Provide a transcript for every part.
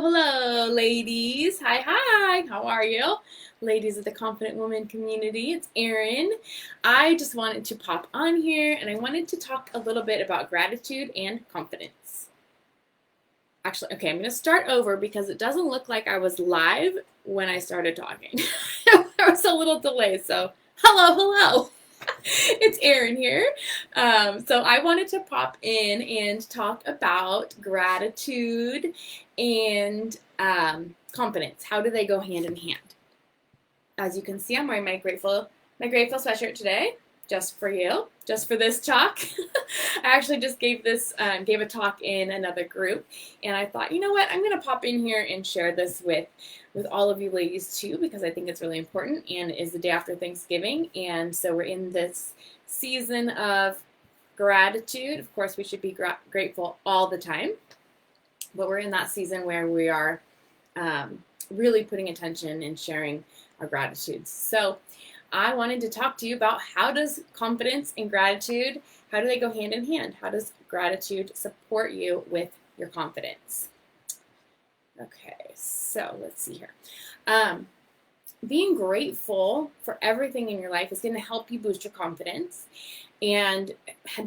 Hello, ladies. Hi. How are you? Ladies of the Confident Woman community, it's Erin. I just wanted to pop on here and I wanted to talk a little bit about gratitude and confidence. Actually, okay, I'm going to start over because it doesn't look like I was live when I started talking. There was a little delay, so hello. It's Erin here. So I wanted to pop in and talk about gratitude and confidence. How do they go hand in hand? As you can see, I'm wearing my grateful sweatshirt today, just for you, just for this talk. I actually just gave a talk in another group, and I thought, you know what, I'm going to pop in here and share this with all of you ladies too, because I think it's really important, and it is the day after Thanksgiving, and so we're in this season of gratitude. Of course, we should be grateful all the time, but we're in that season where we are really putting attention and sharing our gratitudes. So I wanted to talk to you about how does confidence and gratitude, how do they go hand in hand? How does gratitude support you with your confidence? Okay, so let's see here. Being grateful for everything in your life is going to help you boost your confidence, and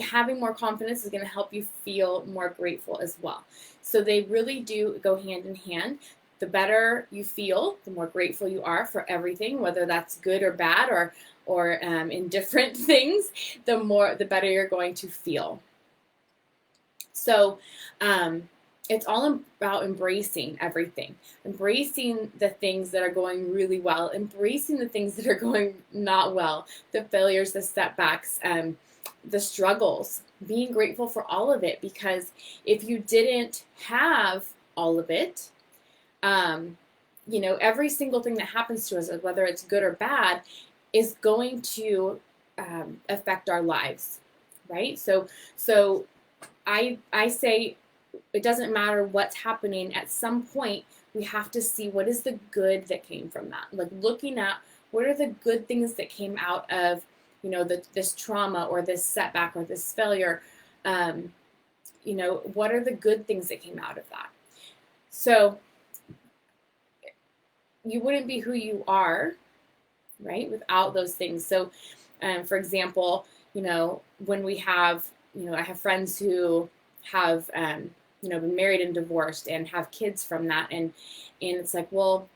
having more confidence is going to help you feel more grateful as well. So they really do go hand in hand. The better you feel, the more grateful you are for everything, whether that's good or bad or indifferent things, the better you're going to feel. So it's all about embracing everything, embracing the things that are going really well, embracing the things that are going not well, the failures, the setbacks, the struggles, being grateful for all of it, because if you didn't have all of it, every single thing that happens to us, whether it's good or bad, is going to affect our lives, right? So I say it doesn't matter what's happening. At some point, we have to see what is the good that came from that. Like looking at what are the good things that came out of, this trauma or this setback or this failure. What are the good things that came out of that? So you wouldn't be who you are, right, without those things. So, for example, when we have, I have friends who have, been married and divorced and have kids from that. And it's like, well,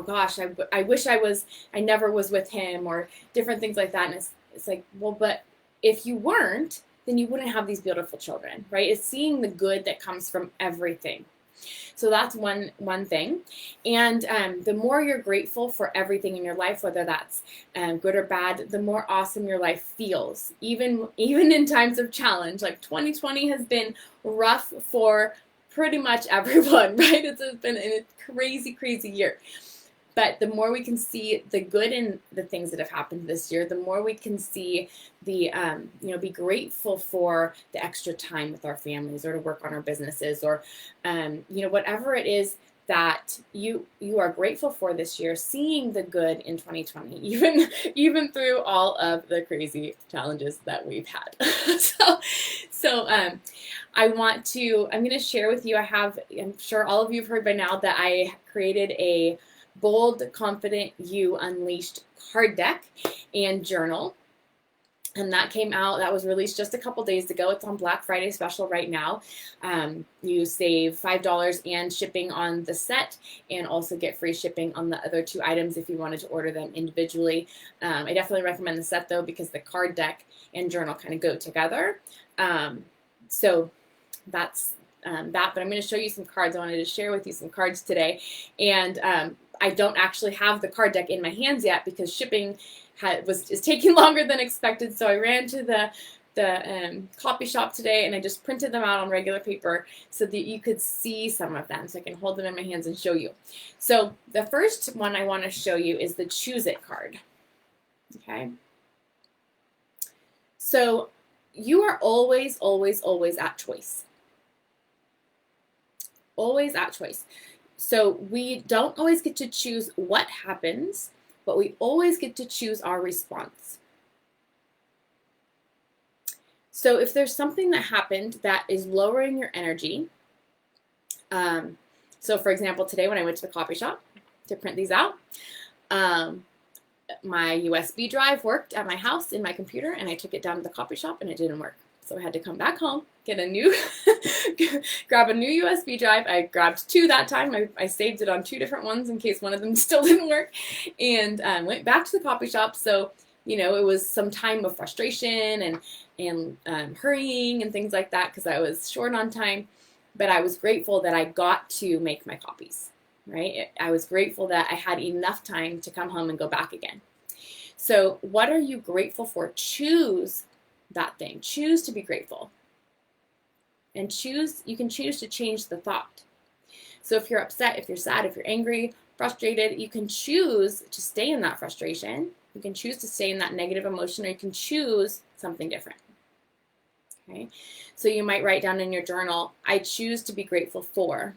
gosh, I wish I never was with him, or different things like that. And it's like, well, but if you weren't, then you wouldn't have these beautiful children, right? It's seeing the good that comes from everything. So that's one thing. And the more you're grateful for everything in your life, whether that's good or bad, the more awesome your life feels. Even in times of challenge, like 2020 has been rough for pretty much everyone, right? It's been a crazy year. But the more we can see the good in the things that have happened this year, the more we can see the, be grateful for the extra time with our families, or to work on our businesses, or, whatever it is that you are grateful for this year, seeing the good in 2020, even through all of the crazy challenges that we've had. I'm going to share with you, I'm sure all of you have heard by now that I created a Bold, Confident You Unleashed card deck and journal. And that was released just a couple days ago. It's on Black Friday special right now. You save $5 and shipping on the set, and also get free shipping on the other 2 items if you wanted to order them individually. I definitely recommend the set though, because the card deck and journal kind of go together. So that's that, but I'm going to show you some cards. I wanted to share with you some cards today. And I don't actually have the card deck in my hands yet because shipping is taking longer than expected. So I ran to the copy shop today, and I just printed them out on regular paper so that you could see some of them, so I can hold them in my hands and show you. So the first one I want to show you is the Choose It card. Okay. So you are always at choice. Always at choice. So we don't always get to choose what happens, but we always get to choose our response. So if there's something that happened that is lowering your energy, So for example, today when I went to the coffee shop to print these out, my USB drive worked at my house in my computer, and I took it down to the coffee shop and it didn't work. So I had to come back home, get a new, grab a new USB drive. I grabbed 2 that time. I saved it on 2 different ones in case one of them still didn't work, and went back to the coffee shop. So, you know, it was some time of frustration and hurrying and things like that because I was short on time. But I was grateful that I got to make my copies, right? I was grateful that I had enough time to come home and go back again. So what are you grateful for? Choose that thing. Choose to be grateful. And you can choose to change the thought. So if you're upset, if you're sad, if you're angry, frustrated, you can choose to stay in that frustration. You can choose to stay in that negative emotion, or you can choose something different. Okay? So you might write down in your journal, I choose to be grateful for,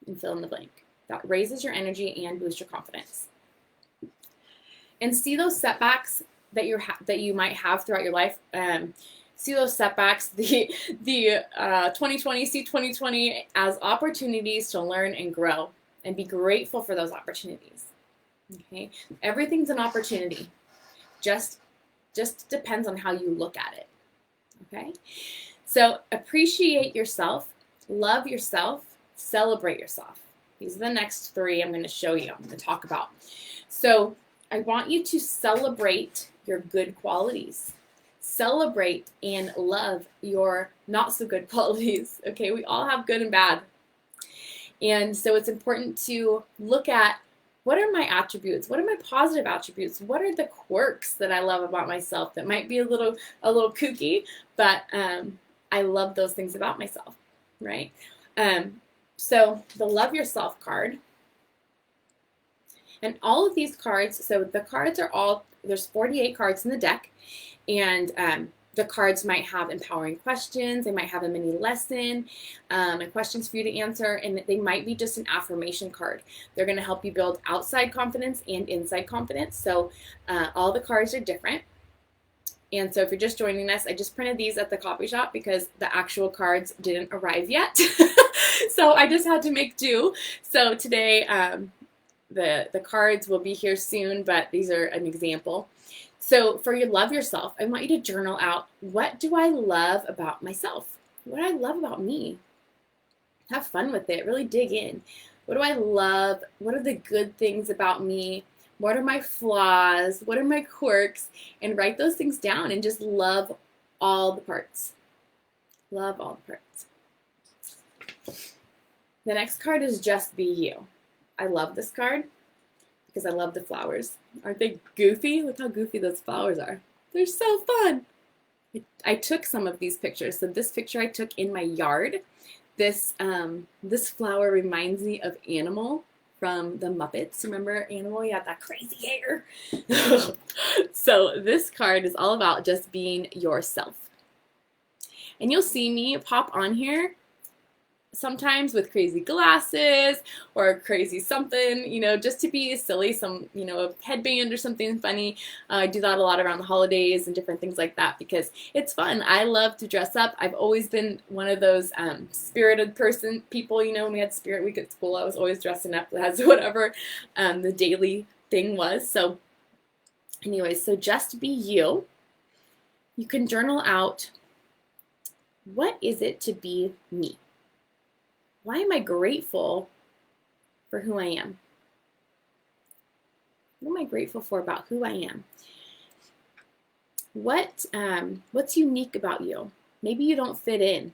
and fill in the blank. That raises your energy and boosts your confidence. And see those setbacks that you might have throughout your life. See those setbacks, the 2020, see 2020 as opportunities to learn and grow, and be grateful for those opportunities. Okay, everything's an opportunity. Just depends on how you look at it. Okay, so appreciate yourself, love yourself, celebrate yourself. These are the next 3 I'm going to show you, I'm going to talk about. So I want you to celebrate your good qualities. Celebrate and love your not so good qualities. Okay, we all have good and bad. And so it's important to look at, what are my attributes? What are my positive attributes? What are the quirks that I love about myself that might be a little kooky, but I love those things about myself, right? So the Love Yourself card, and all of these cards, so the cards are all, there's 48 cards in the deck, and the cards might have empowering questions, they might have a mini lesson, and questions for you to answer, and they might be just an affirmation card. They're going to help you build outside confidence and inside confidence, so all the cards are different. And so if you're just joining us, I just printed these at the coffee shop because the actual cards didn't arrive yet. So I just had to make do. So today, the cards will be here soon, but these are an example. So for your Love Yourself, I want you to journal out, what do I love about myself? What do I love about me? Have fun with it. Really dig in. What do I love? What are the good things about me? What are my flaws? What are my quirks? And write those things down and just love all the parts. Love all the parts. The next card is Just Be You. I love this card because I love the flowers. Aren't they goofy? Look how goofy those flowers are. They're so fun. I took some of these pictures. So this picture I took in my yard. This flower reminds me of Animal from the Muppets. Remember Animal? He had that crazy hair. So this card is all about just being yourself. And you'll see me pop on here sometimes with crazy glasses or crazy something, you know, just to be silly, some, you know, a headband or something funny. I do that a lot around the holidays and different things like that because it's fun. I love to dress up. I've always been one of those spirited people, you know, when we had Spirit Week at school, I was always dressing up as whatever the daily thing was. So anyways, so just be you. You can journal out, what is it to be me? Why am I grateful for who I am? What am I grateful for about who I am? What's unique about you? Maybe you don't fit in.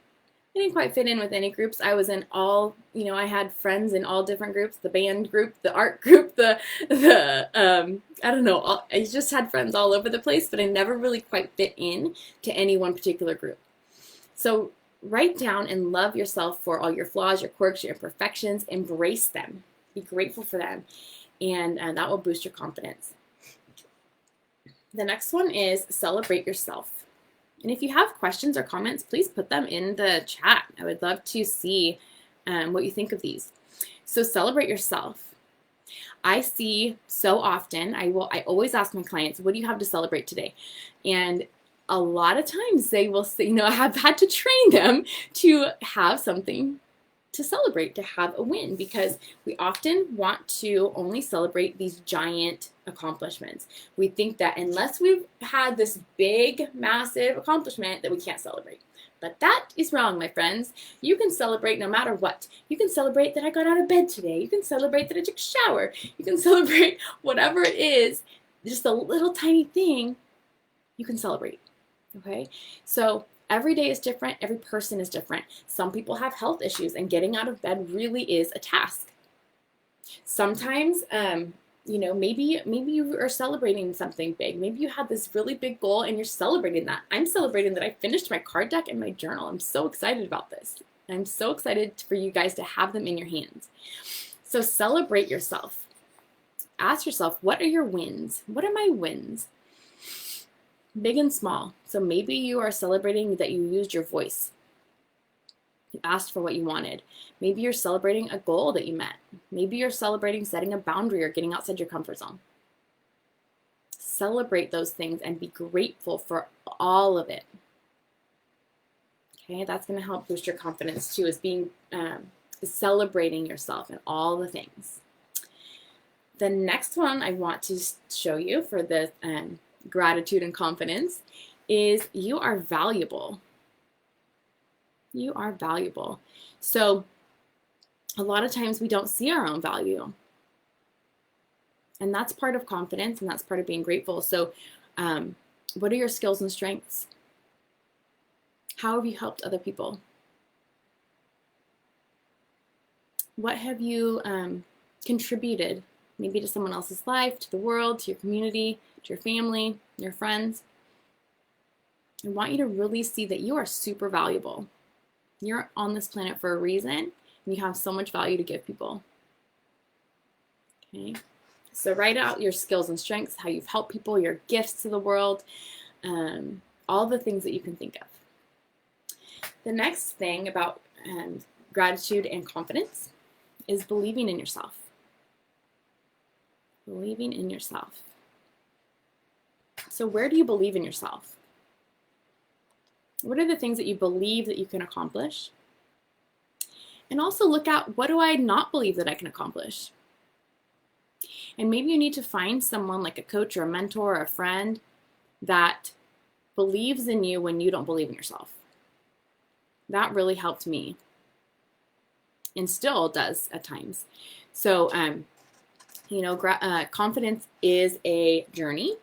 I didn't quite fit in with any groups. I was in all, you know, I had friends in all different groups, the band group, the art group, I don't know, I just had friends all over the place, but I never really quite fit in to any one particular group. So write down and love yourself for all your flaws, your quirks, your imperfections. Embrace them. Be grateful for them. And that will boost your confidence. The next one is celebrate yourself. And if you have questions or comments, please put them in the chat. I would love to see what you think of these. So celebrate yourself. I see so often, I always ask my clients, what do you have to celebrate today? And a lot of times they will say, you know, I have had to train them to have something to celebrate, to have a win, because we often want to only celebrate these giant accomplishments. We think that unless we've had this big, massive accomplishment, that we can't celebrate. But that is wrong, my friends. You can celebrate no matter what. You can celebrate that I got out of bed today. You can celebrate that I took a shower. You can celebrate whatever it is, just a little tiny thing, you can celebrate, okay? So every day is different. Every person is different. Some people have health issues, and getting out of bed really is a task. Sometimes, maybe you are celebrating something big. Maybe you had this really big goal and you're celebrating that. I'm celebrating that I finished my card deck and my journal. I'm so excited about this. I'm so excited for you guys to have them in your hands. So celebrate yourself. Ask yourself, what are your wins? What are my wins? Big and small. So maybe you are celebrating that you used your voice. You asked for what you wanted. Maybe you're celebrating a goal that you met. Maybe you're celebrating setting a boundary or getting outside your comfort zone. Celebrate those things and be grateful for all of it. Okay, that's going to help boost your confidence too, is celebrating yourself and all the things. The next one I want to show you for the gratitude and confidence is you are valuable. You are valuable. So a lot of times we don't see our own value. And that's part of confidence, and that's part of being grateful. So what are your skills and strengths? How have you helped other people? What have you contributed, maybe to someone else's life, to the world, to your community, to your family, your friends? I want you to really see that you are super valuable. You're on this planet for a reason, and you have so much value to give people. Okay, so write out your skills and strengths, how you've helped people, your gifts to the world, all the things that you can think of. The next thing about gratitude and confidence is believing in yourself. Believing in yourself. So where do you believe in yourself? What are the things that you believe that you can accomplish? And also look at, what do I not believe that I can accomplish? And maybe you need to find someone like a coach or a mentor or a friend that believes in you when you don't believe in yourself. That really helped me, and still does at times. So, confidence is a journey.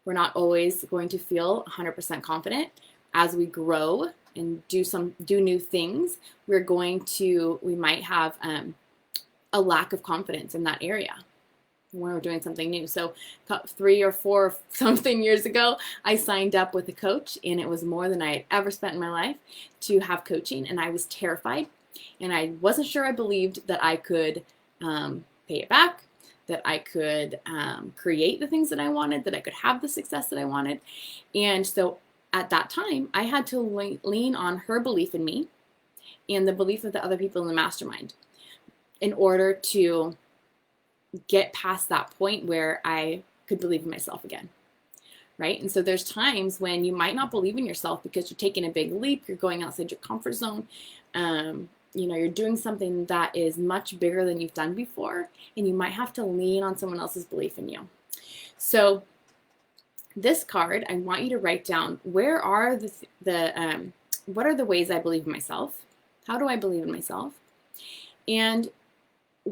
We're not always going to feel 100% confident. As we grow and do new things, we might have a lack of confidence in that area when we're doing something new. So 3 or 4 something years ago, I signed up with a coach, and it was more than I had ever spent in my life to have coaching, and I was terrified, and I wasn't sure I believed that I could pay it back, that I could create the things that I wanted, that I could have the success that I wanted. And so at that time, I had to lean on her belief in me and the belief of the other people in the mastermind in order to get past that point where I could believe in myself again, right? And so there's times when you might not believe in yourself because you're taking a big leap, you're going outside your comfort zone, you're doing something that is much bigger than you've done before, and you might have to lean on someone else's belief in you. So this card, I want you to write down, where are what are the ways I believe in myself? How do I believe in myself? And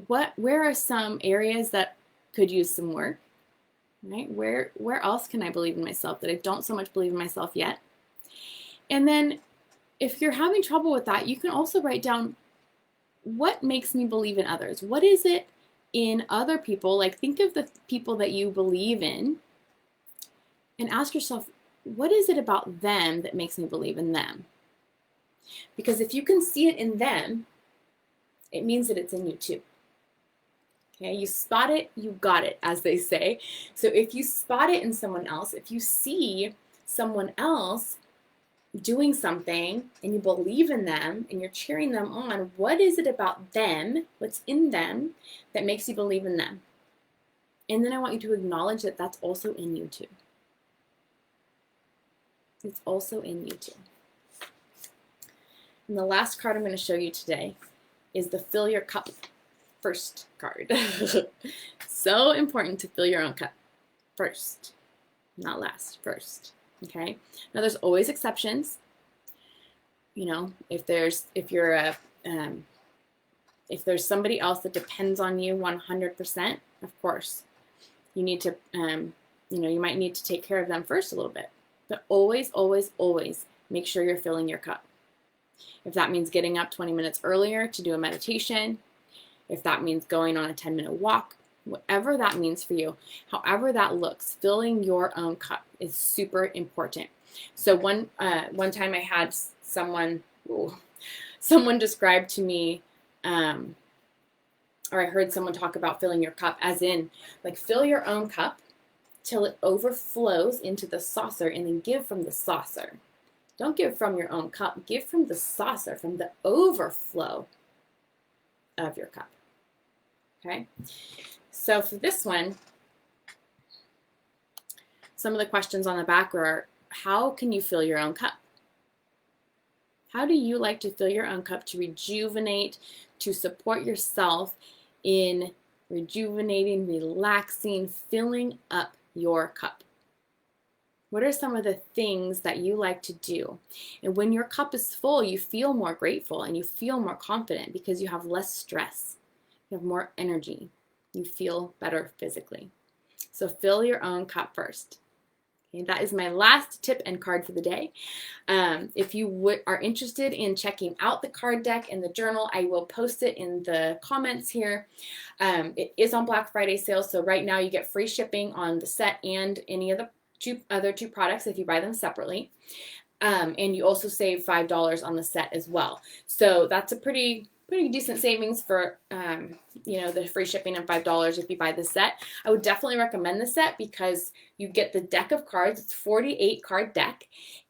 where are some areas that could use some work, right? Where else can I believe in myself that I don't so much believe in myself yet? And then if you're having trouble with that, you can also write down, what makes me believe in others? What is it in other people? Like, think of the people that you believe in and ask yourself, what is it about them that makes me believe in them? Because if you can see it in them, it means that it's in you too. Okay, you spot it, you got it, as they say. So if you spot it in someone else, if you see someone else doing something and you believe in them and you're cheering them on, what is it about them, what's in them, that makes you believe in them? And then I want you to acknowledge that that's also in you too. It's also in you too. And the last card I'm going to show you today is the fill your cup first card. So important to fill your own cup first, not last, first. Okay. Now there's always exceptions. You know, if there's somebody else that depends on you 100%, of course, you need to, you might need to take care of them first a little bit. But always, always, always make sure you're filling your cup. If that means getting up 20 minutes earlier to do a meditation, if that means going on a 10-minute walk, whatever that means for you, however that looks, filling your own cup is super important. So one time I had someone describe to me, or I heard someone talk about filling your cup as in, like, fill your own cup till it overflows into the saucer and then give from the saucer. Don't give from your own cup. Give from the saucer, from the overflow of your cup. Okay? So for this one, some of the questions on the back are, how can you fill your own cup? How do you like to fill your own cup to rejuvenate, to support yourself in rejuvenating, relaxing, filling up your cup? What are some of the things that you like to do? And when your cup is full, you feel more grateful and you feel more confident because you have less stress. You have more energy. You feel better physically. So fill your own cup first. Okay, that is my last tip and card for the day. If you are interested in checking out the card deck and the journal, I will post it in the comments here. It is on Black Friday sale, so right now you get free shipping on the set and any of the other two products if you buy them separately. And you also save $5 on the set as well. So that's a pretty decent savings for the free shipping and $5 if you buy the set. I would definitely recommend the set because you get the deck of cards. It's 48 card deck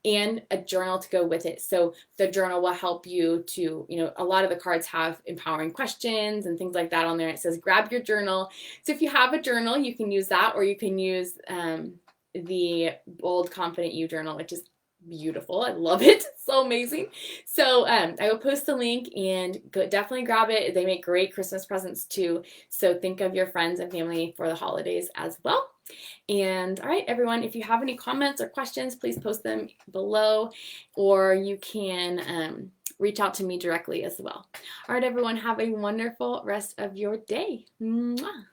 and a journal to go with it. So the journal will help you to, a lot of the cards have empowering questions and things like that on there. It says grab your journal. So if you have a journal, you can use that, or you can use the Bold Confident You journal, which is beautiful. I love it. It's so amazing. So I will post the link and definitely grab it. They make great Christmas presents too. So think of your friends and family for the holidays as well. And all right, everyone, if you have any comments or questions, please post them below, or you can reach out to me directly as well. All right, everyone, have a wonderful rest of your day. Mwah.